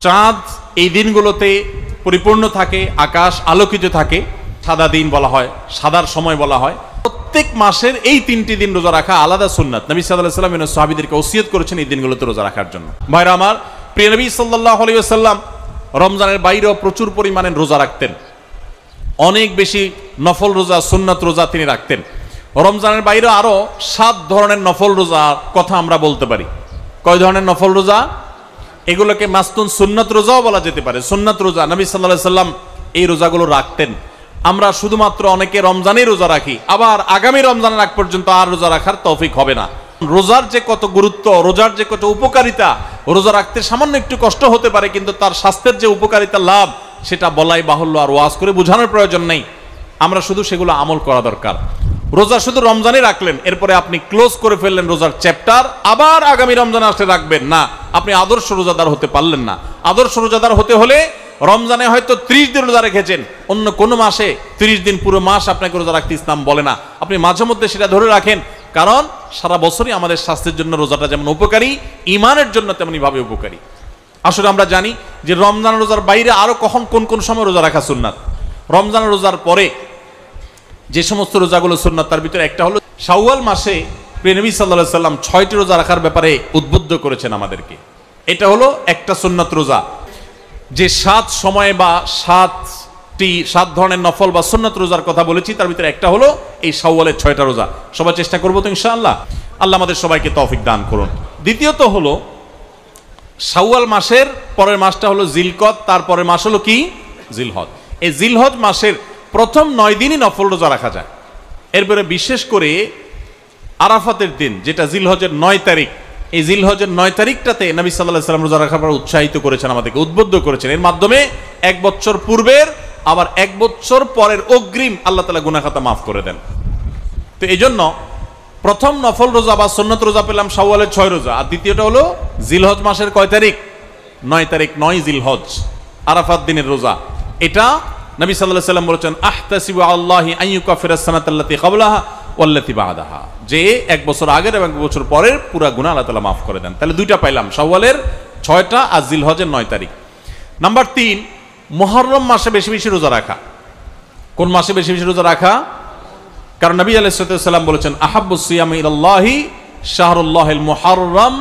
চাঁদ এই দিনগুলোতে পরিপূর্ণ থাকে, আকাশ আলোকিত থাকে, সাদা দিন বলা হয়, সাদার সময় বলা হয়। প্রত্যেক মাসের এই 3টি দিন রোজা রাখা আলাদা সুন্নাত। নবী সাল্লাল্লাহু আলাইহি ওয়াসাল্লাম সাহাবীদেরকে ওসিয়ত করেছেন এই দিনগুলোতে রোজা রাখার জন্য। ভাইরা আমার, প্রিয় নবী সাল্লাল্লাহু আলাইহি ওয়াসাল্লাম রমজানের বাইরেও প্রচুর পরিমাণে রোজা রাখতেন। অনেক বেশি নফল রোজা, সুন্নাত রোজা তিনি রাখতেন। রমজানের বাইরে আরো 7 ধরনের নফল রোজার কথা আমরা বলতে পারি। কয় ধরনের নফল রোজা? এগুলোকে মাসতুন সুন্নাত রোজাও বলা যেতে পারে। সুন্নাত রোজা নবী সাল্লাল্লাহু আলাইহি ওয়াসাল্লাম এই রোজাগুলো রাখতেন। আমরা শুধুমাত্র অনেকে রমজানেই রোজা রাখি, আবার আগামী রমজানের আগ পর্যন্ত আর রোজা রাখার তৌফিক হবে না। রোজার যে কত গুরুত্ব, রোজার যে কত উপকারিতা, রোজা রাখতে সামান্য একটু কষ্ট হতে পারে, কিন্তু তার স্বাস্থ্যের যে উপকারিতা লাভ সেটা বলাই বাহুল্য, আর ওয়াজ করে বোঝানোর প্রয়োজন নেই। আমরা শুধু সেগুলো আমল করা দরকার। রোজা শুধু রমজানে রাখলেন, এরপরে আপনি ক্লোজ করে ফেললেন রোজার চ্যাপ্টার, আবার আগামী রমজান আসলে রাখবেন না, আপনি আদর্শ রোজাদার হতে পারলেন না। আদর্শ রোজাদার হতে হলে রমজানে হয়তো 30 দিন রোজা রেখেছেন, অন্য কোনো মাসে 30 দিন পুরো মাস আপনাকে রোজা রাখতে ইসলাম বলে না। আপনি মাঝে মধ্যে সেটা ধরে রাখেন, কারণ সারা বছরই আমাদের স্বাস্থ্যের জন্য রোজাটা যেমন উপকারী, ইমানের জন্য তেমনি ভাবে উপকারী। আসলে আমরা জানি যে রমজান রোজার বাইরে আরো কখন কোন কোন সময় রোজা রাখা সুন্নাত। রমজান রোজার পরে যে সমস্ত রোজাগুলো সুন্নাত, তার ভিতরে একটা হলো শাওয়াল মাসে প্রিয় নবী সাল্লাল্লাহু আলাইহি ওয়াসাল্লাম 6টি রোজা রাখার ব্যাপারে উদ্বুদ্ধ করেছেন আমাদেরকে। এটা হলো একটা সুন্নাত রোজা, যে 7 সময় বা 7 ধরনের নফল বা সুন্নাত রোজার কথা বলেছি, তার ভিতরে একটা হলো এই শাওয়ালের 6টা রোজা। সবাই চেষ্টা করবো তো ইনশাআল্লাহ। আল্লাহ আমাদের সবাইকে তৌফিক দান করুন। দ্বিতীয়ত হলো শাওয়াল মাসের পরের মাসটা হলো জিলকদ, তারপরের মাস হলো কি? জিলহজ। এই জিলহজ মাসের প্রথম 9 দিনই নফল রোজা রাখা যায়। এরপরে বিশেষ করে আরাফাতের দিন, যেটা জিলহজের 9 তারিখ, এই জিলহজের 9 তারিখটাতে নবী সাল্লাল্লাহু আলাইহি ওয়াসাল্লাম রোজা রাখার পর উৎসাহিত করেছেন, আমাদেরকে উদ্বুদ্ধ করেছেন। এর মাধ্যমে 1 বছর পূর্বের আবার 1 বছর পরের অগ্রিম আল্লাহ তাআলা গুনাহ খাতা মাফ করে দেন। তো এই জন্য প্রথম নফল রোজা বা সুন্নাত রোজা পেলাম শাওয়ালের 6 রোজা, আর দ্বিতীয়টা হলো জিলহজ মাসের কয় তারিখ? 9 তারিখ, 9 জিলহজ, আরাফাত দিনের রোজা। এটা নবী সাল্লাল্লাহু আলাইহি ওয়াসাল্লাম বলেছেন, আহতাসিবু আল্লাহি আন ইউকাফিরা সানাতাল্লাতী ক্বাবলাহা ওয়াল্লাতী বা'দাহা, যে 1 বছর আগের এবং 1 বছর পরের পুরা গুনাহ আল্লাহ তাআলা মাফ করে দেন। তাহলে 2টা পাইলাম, শাওয়ালের 6টা আর জিলহজের 9 তারিখ। নাম্বার 3, মুহররম মাসে বেশি বেশি রোজা রাখা। কোন মাসে বেশি বেশি রোজা রাখা? কারণ নবী আলাইহিস সালাম বলেছেন, আহাব্বুস সিয়ামি ইলাল্লাহি শাহরুল্লাহিল মুহররম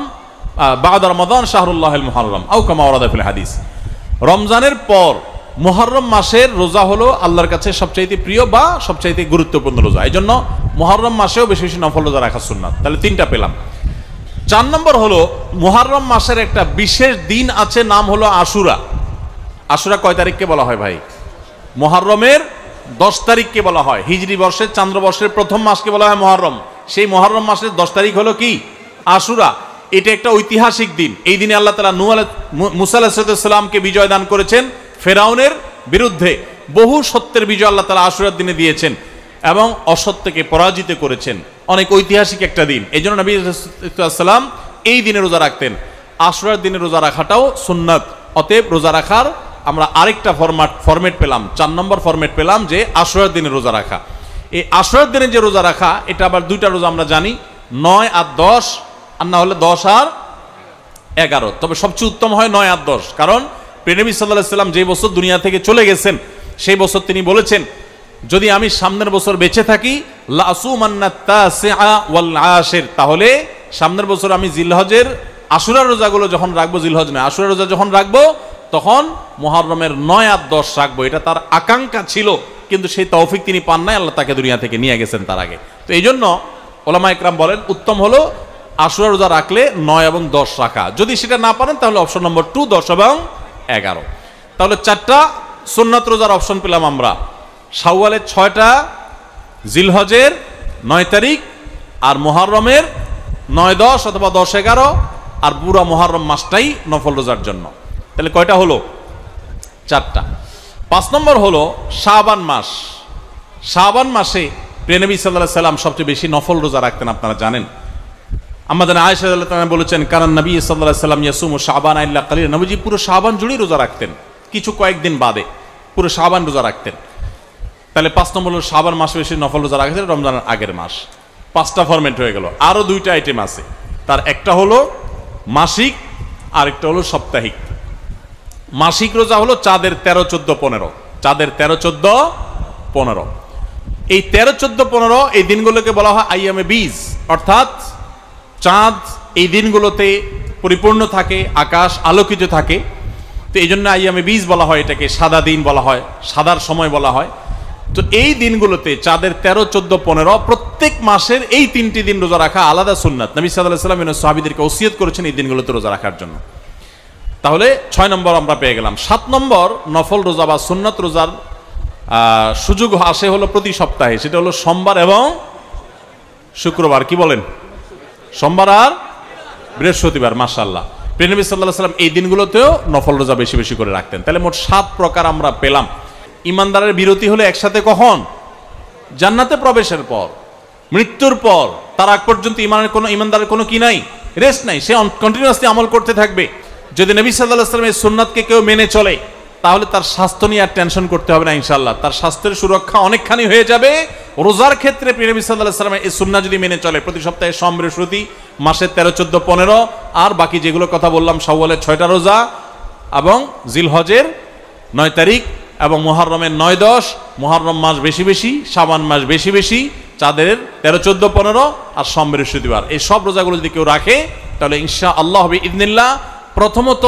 বা'দা রমাদান শাহরুল্লাহিল মুহররম আও কামা ওয়ারাদা ফিল হাদিস। রমজানের পর মুহররম মাসের রোজা হলো আল্লাহর কাছে সবচাইতে প্রিয় বা সবচাইতে গুরুত্বপূর্ণ রোজা। এই জন্য মুহররম মাসেও বেশি বেশি নফল রোজা রাখা সুন্নাত। তাহলে 3টা পেলাম। 4 নম্বর হলো মুহররম মাসের একটা বিশেষ দিন আছে, নাম হলো আশুরা। আশুরা কয় তারিখকে বলা হয় ভাই? মুহররমের 10 তারিখকে বলা হয়। হিজরি বর্ষের চান্দ্রবর্ষের প্রথম মাসকে বলা হয় মুহররম। সেই মুহররম মাসের 10 তারিখ হলো কি? আশুরা। এটা একটা ঐতিহাসিক দিন। এই দিনে আল্লাহ তাআলা মুসা আলাইহিস সালামকে বিজয় দান করেছেন ফেরাউনের বিরুদ্ধে। বহু সত্যের বিজয় আল্লাহ তাআলা আশুরার দিনে দিয়েছেন এবং অসত্যকে পরাজিত করেছেন। অনেক ঐতিহাসিক একটা দিন। এই জন্য নবী সাল্লাম এই দিনে রোজা রাখতেন। আশুরার দিনে রোজা রাখাটাও সুন্নাত। অতএব রোজা রাখার আমরা আরেকটা ফরম্যাট পেলাম, 4 নম্বর ফরম্যাট পেলাম, যে আশুরার দিনে রোজা রাখা। এই আশুরার দিনে যে রোজা রাখা, এটা আবার 2টা রোজা আমরা জানি, 9 আর 10, আর না হলে 10 আর 11। তবে সবচেয়ে উত্তম হয় 9 আর 10, কারণ প্রিয় নবী সাল্লাল্লাহু আলাইহি ওয়াসাল্লাম যে বছর দুনিয়া থেকে চলে গেছেন, সেই বছর তিনি বলেছেন, যদি আমি সামনের বছর বেঁচে থাকি লা আসুমান্না তাসিআ ওয়াল আশির, তাহলে সামনের বছর আমি জিলহজের আশুরার রোজাগুলো যখন রাখবো, জিলহজ নয় আশুরা রোজা যখন রাখবো, তখন মুহররমের 9 আর 10 রাখবো। এটা তার আকাঙ্ক্ষা ছিল, কিন্তু সেই তৌফিক তিনি পান নাই, আল্লাহ তাকে দুনিয়া থেকে নিয়ে গেছেন তার আগে। তো এই জন্য ওলামা ইকরাম বলেন উত্তম হলো আশুরা রোজা রাখলে 9 এবং 10 রাখা। যদি সেটা না পারেন তাহলে অপশন নম্বর 2, 10 এবং 11। তাহলে 4টা সুন্নাত রোজার অপশন পেলাম আমরা। শাওয়ালের 6টা, জিলহজের 9 তারিখ, আর মুহররমের 9, 10 অথবা 10, 11, আর পুরা মুহররম মাসটাই নফল রোজার জন্য। তাহলে কয়টা হলো? 4টা। 5 নম্বর হলো শাবান মাস। শাবান মাসে প্রিয় নবী সাল্লাল্লাহু আলাইহি ওয়াসাল্লাম সবচেয়ে বেশি নফল রোজা রাখতেন, আপনারা জানেন। আমাদের আয়েশা রাদিয়াল্লাহু তাআলা বলেছেন, কারণ নবী সাল্লাল্লাহু আলাইহি ওয়াসাল্লাম ইয়াসুমু শাবান ইল্লা কালিল, নবীজি পুরো শাবান জুড়েই রোজা রাখতেন, কিছু কয়েকদিন বাদে পুরো শাবান রোজা রাখতেন। তাহলে 5 নম্বর হলো শাবান মাসে বেশি নফল রোজা রাখতেন, রমজানের আগের মাস। 5টা ফরম্যাট হয়ে গেল। আরো 2টা আইটেম আছে, তার একটা হলো মাসিক, আরেকটা হলো সাপ্তাহিক। মাসিক রোজা হলো চাঁদের 13, 14, 15, চাঁদের 13, 14, 15। এই 13, 14, 15 এই দিনগুলোকে বলা হয় আইয়ামে বীজ, অর্থাৎ চাঁদ এই দিনগুলোতে পরিপূর্ণ থাকে, আকাশ আলোকিত থাকে। তো এই জন্য আইয়ামে বীজ বলা হয়, এটাকে সাদা দিন বলা হয়, সাদার সময় বলা হয়। তো এই দিনগুলোতে চাঁদের 13, 14, 15 প্রত্যেক মাসের এই 3টি দিন রোজা রাখা আলাদা সুন্নাত। নবী সাল্লাল্লাহু আলাইহি ওয়াসাল্লাম সাহাবীদেরকে ওসিয়ত করেছেন এই দিনগুলোতে রোজা রাখার জন্য। তাহলে 6 নম্বর আমরা পেয়ে গেলাম। 7 নম্বর নফল রোজা বা সুন্নাত রোজার সুযোগ আসে হলো প্রতি সপ্তাহে, সেটা হলো সোমবার এবং শুক্রবার। কি বলেন? সোমবার আর বৃহস্পতিবার। মাশাআল্লাহ, প্রিয় নবী সাল্লাল্লাহু আলাইহি ওয়াসাল্লাম এই দিনগুলোতেও নফল রোজা বেশি বেশি করে রাখতেন। তাহলে মোট 7 প্রকার আমরা পেলাম। ইমানদারের বিরতি হলে একসাথে কখন? জান্নাতে প্রবেশের পর, মৃত্যুর পর। তার আগ পর্যন্ত ইমানদারের কোনো কি নাই, রেস্ট নাই, সে কন্টিনিউয়াসলি আমল করতে থাকবে। যদি নবী সাল্লাল্লাহু আলাইহি ওয়াসাল্লামের সুন্নাতকে কেউ মেনে চলে, তাহলে তার স্বাস্থ্য নিয়ে আর টেনশন করতে হবে না ইনশাআল্লাহ। তার স্বাস্থ্যের সুরক্ষা অনেকখানি হয়ে যাবে। রোজার ক্ষেত্রে প্রিয় নবী সাল্লাল্লাহু আলাইহি ওয়াসাল্লামের এই সুন্নাত যদি মেনে চলে, প্রতি সপ্তাহে সোম, বৃহস্পতি, মাসের 13, 14, 15 আর বাকি যেগুলো কথা বললাম, শাওয়ালের 6টা রোজা এবং জিলহজের 9 তারিখ এবং মুহররমের 9, 10, মুহররম মাস বেশি বেশি, শাবান মাস বেশি বেশি, চাঁদের 13, 14, 15 আর সোম, বৃহস্পতিবার, এই সব রোজাগুলো যদি কেউ রাখে, তাহলে ইনশাআল্লাহ বিইذনিল্লাহ প্রথমত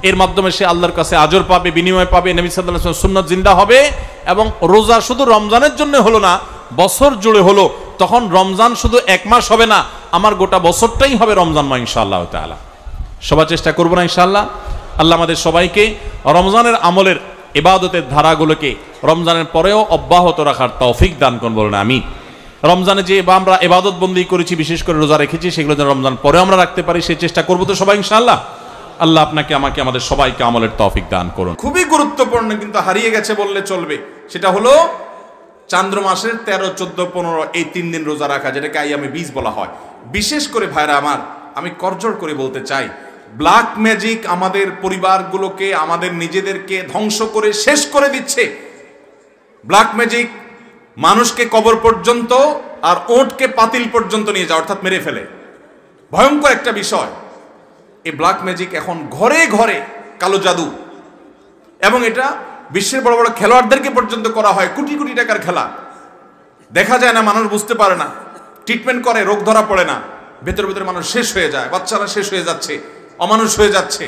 এর মাধ্যমে সে আল্লাহর কাছে আজর পাবে, বিনিময় পাবে, নবী সাল্লাল্লাহু আলাইহি ওয়াসাল্লাম সুন্নাত জিন্দা হবে। এবং রোজা শুধু রমজানের জন্য হলো না, বছর জুড়ে হলো। তখন রমজান শুধু 1 মাস হবে না, আমার গোটা বছরটাই হবে রমজানময় ইনশাআল্লাহ তাআলা। সবাই চেষ্টা করব না ইনশাআল্লাহ? আল্লাহ আমাদের সবাইকে রমজানের আমলের ইবাদতের ধারাগুলোকে রমজানের পরেও অব্যাহত রাখার তৌফিক দান করুন, বলুন আমিন। রমজানে যে আমরা ইবাদত বন্দি করেছি, বিশেষ করে রোজা রেখেছি, সেগুলো যেন রমজান পরেও আমরা রাখতে পারি, সেই চেষ্টা করবো তো সবাই ইনশাআল্লাহ। আল্লাহ আপনাকে, আমাকে, আমাদের সবাইকে আমলের তৌফিক দান করুন। খুবই গুরুত্বপূর্ণ, কিন্তু হারিয়ে গেছে বললে চলবে, সেটা হলো চান্দ্র মাসের 13, 14, 15 এই 3 দিন রোজা রাখা, যেটাকে আইয়ামে বীজ বলা হয়। বিশেষ করে ভাইরা আমার, আমি করজোড় করে বলতে চাই, ব্ল্যাক ম্যাজিক আমাদের পরিবারগুলোকে, আমাদের নিজেদেরকে ধ্বংস করে শেষ করে দিচ্ছে। ব্ল্যাক ম্যাজিক মানুষকে কবর পর্যন্ত আর ওঁটকে পাতিল পর্যন্ত নিয়ে যায়, অর্থাৎ মেরে ফেলে। ভয়ঙ্কর একটা বিষয় এই ব্ল্যাক ম্যাজিক। এখন ঘরে ঘরে কালো জাদু, এবং এটা বিশ্বের বড় বড় খেলোয়াড়দেরকে পর্যন্ত করা হয়। কোটি কোটি টাকার খেলা, দেখা যায় না, মানুষ বুঝতে পারে না, ট্রিটমেন্ট করে, রোগ ধরা পড়ে না, ভেতরে ভেতরে মানুষ শেষ হয়ে যায়, বাচ্চারা শেষ হয়ে যাচ্ছে, অমানুষ হয়ে যাচ্ছে,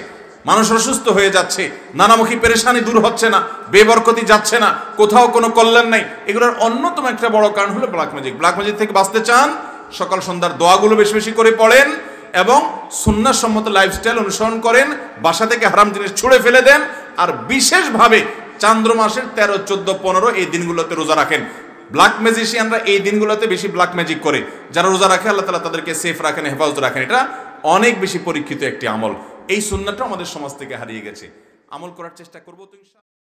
মানুষ অসুস্থ হয়ে যাচ্ছে, নানামুখী পেরেশানি দূর হচ্ছে না, বেবরকতি যাচ্ছে না, কোথাও কোনো কল্যাণ নাই। এগুলোর অন্যতম একটা বড় কারণ হলো ব্ল্যাক ম্যাজিক। ব্ল্যাক ম্যাজিক থেকে বাঁচতে চান, সকাল সন্ধ্যার দোয়াগুলো বেশি বেশি করে পড়েন এবং সুন্নাহ সম্মত লাইফস্টাইল অনুসরণ করেন, বাসা থেকে হারাম জিনিস ছুঁড়ে ফেলে দেন, আর বিশেষভাবে চান্দ্র মাসের 13, 14, 15 এই দিনগুলোতে রোজা রাখেন। ব্ল্যাক ম্যাজিশিয়ানরা এই দিনগুলোতে বেশি ব্ল্যাক ম্যাজিক করে। যারা রোজা রাখে, আল্লাহ তাআলা তাদেরকে সেফ রাখেন, হেফাজত রাখেন। এটা অনেক বেশি পরীক্ষিত একটি আমল। এই সুন্নাহটা আমাদের সমাজ থেকে হারিয়ে গেছে, আমল করার চেষ্টা করবো তো ইনশাআল্লাহ।